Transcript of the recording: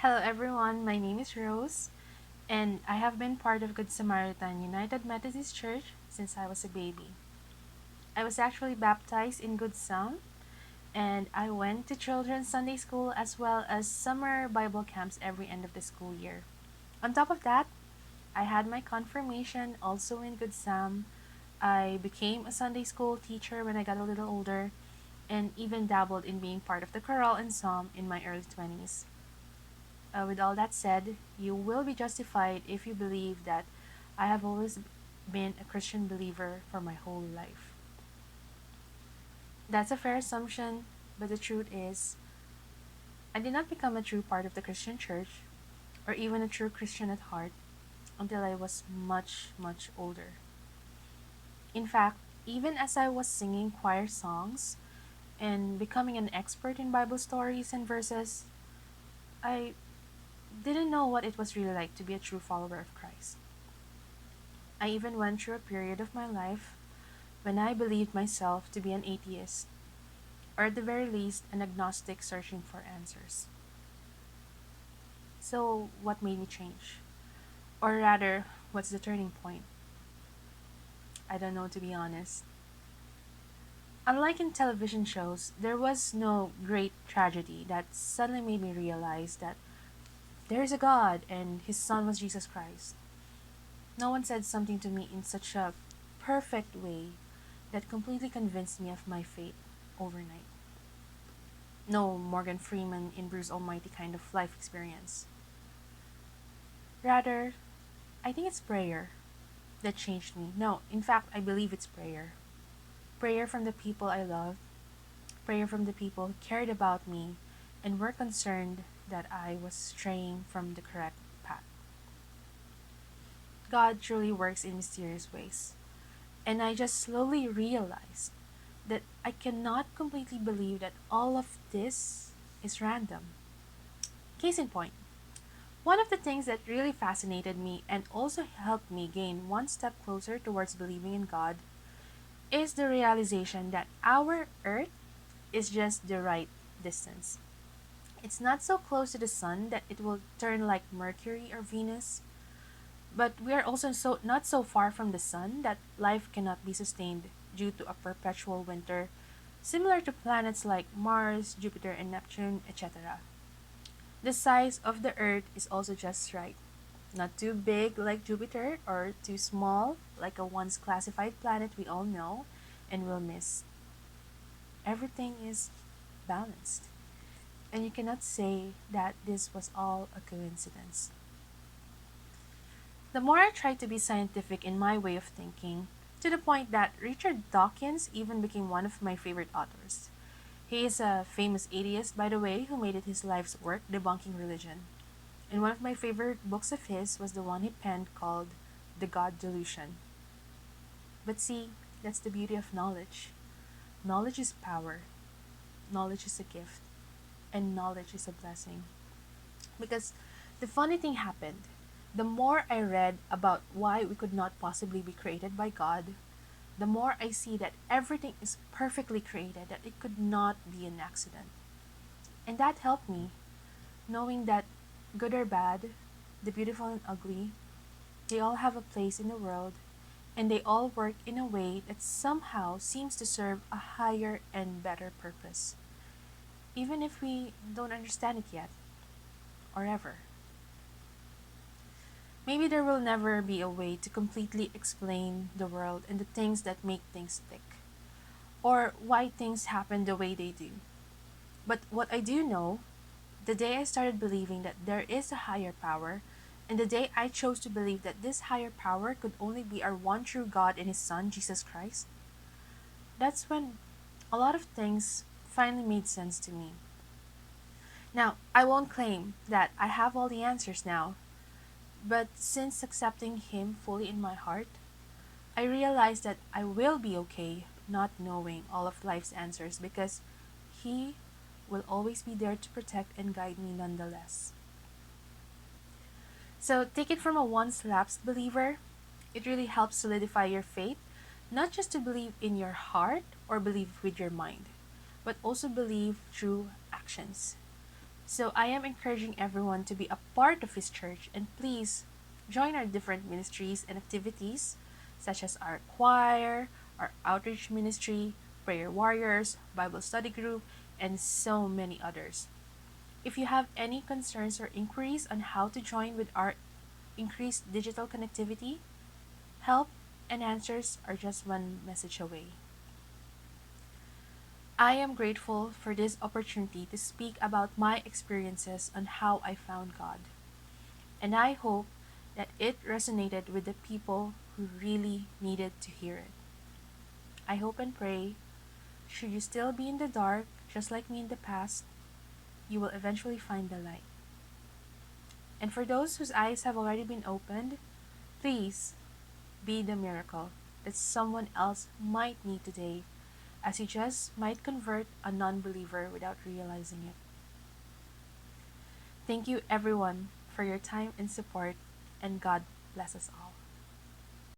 Hello everyone, my name is Rose, and I have been part of Good Samaritan United Methodist Church since I was a baby. I was actually baptized in Good Sam, and I went to children's Sunday school as well as summer Bible camps every end of the school year. On top of that, I had my confirmation also in Good Sam. I became a Sunday school teacher when I got a little older, and even dabbled in being part of the chorale and psalm in my early 20s. With all that said, you will be justified if you believe that I have always been a Christian believer for my whole life. That's a fair assumption, but the truth is, I did not become a true part of the Christian church, or even a true Christian at heart, until I was much, much older. In fact, even as I was singing choir songs and becoming an expert in Bible stories and verses, I didn't know what it was really like to be a true follower of Christ. I even went through a period of my life when I believed myself to be an atheist, or at the very least, an agnostic searching for answers. So, what made me change? Or rather, what's the turning point? I don't know, to be honest. Unlike in television shows, there was no great tragedy that suddenly made me realize that there is a God and his son was Jesus Christ. No one said something to me in such a perfect way that completely convinced me of my faith overnight. No Morgan Freeman in Bruce Almighty kind of life experience. Rather, I think it's prayer that changed me. No, in fact, I believe it's prayer. Prayer from the people I love, prayer from the people who cared about me and were concerned that I was straying from the correct path. God truly works in mysterious ways, and I just slowly realized that I cannot completely believe that all of this is random. Case in point, one of the things that really fascinated me and also helped me gain one step closer towards believing in God is the realization that our Earth is just the right distance. It's not so close to the sun that it will turn like Mercury or Venus, but we are also not so far from the sun that life cannot be sustained due to a perpetual winter, similar to planets like Mars, Jupiter, and Neptune, etc. The size of the Earth is also just right. Not too big like Jupiter or too small like a once classified planet we all know and will miss. Everything is balanced. And you cannot say that this was all a coincidence. The more I tried to be scientific in my way of thinking, to the point that Richard Dawkins even became one of my favorite authors. He is a famous atheist, by the way, who made it his life's work debunking religion. And one of my favorite books of his was the one he penned called The God Delusion. But see, that's the beauty of knowledge. Knowledge is power, knowledge is a gift, and knowledge is a blessing. Because the funny thing happened. The more I read about why we could not possibly be created by God, the more I see that everything is perfectly created, that it could not be an accident. And that helped me, knowing that good or bad, the beautiful and ugly, they all have a place in the world, and they all work in a way that somehow seems to serve a higher and better purpose, even if we don't understand it yet, or ever. Maybe there will never be a way to completely explain the world and the things that make things tick, or why things happen the way they do. But what I do know, the day I started believing that there is a higher power, and the day I chose to believe that this higher power could only be our one true God and His Son, Jesus Christ, that's when a lot of things finally made sense to me. Now, I won't claim that I have all the answers now, but since accepting Him fully in my heart, I realized that I will be okay not knowing all of life's answers because He will always be there to protect and guide me nonetheless. So take it from a once lapsed believer, it really helps solidify your faith, not just to believe in your heart or believe with your mind, but also believe through actions. So I am encouraging everyone to be a part of His church, and please join our different ministries and activities, such as our choir, our outreach ministry, prayer warriors, Bible study group, and so many others. If you have any concerns or inquiries on how to join with our increased digital connectivity, help and answers are just one message away. I am grateful for this opportunity to speak about my experiences on how I found God, and I hope that it resonated with the people who really needed to hear it. I hope and pray, should you still be in the dark, just like me in the past, you will eventually find the light. And for those whose eyes have already been opened, please be the miracle that someone else might need today, as you just might convert a non believer without realizing it. Thank you, everyone, for your time and support, and God bless us all.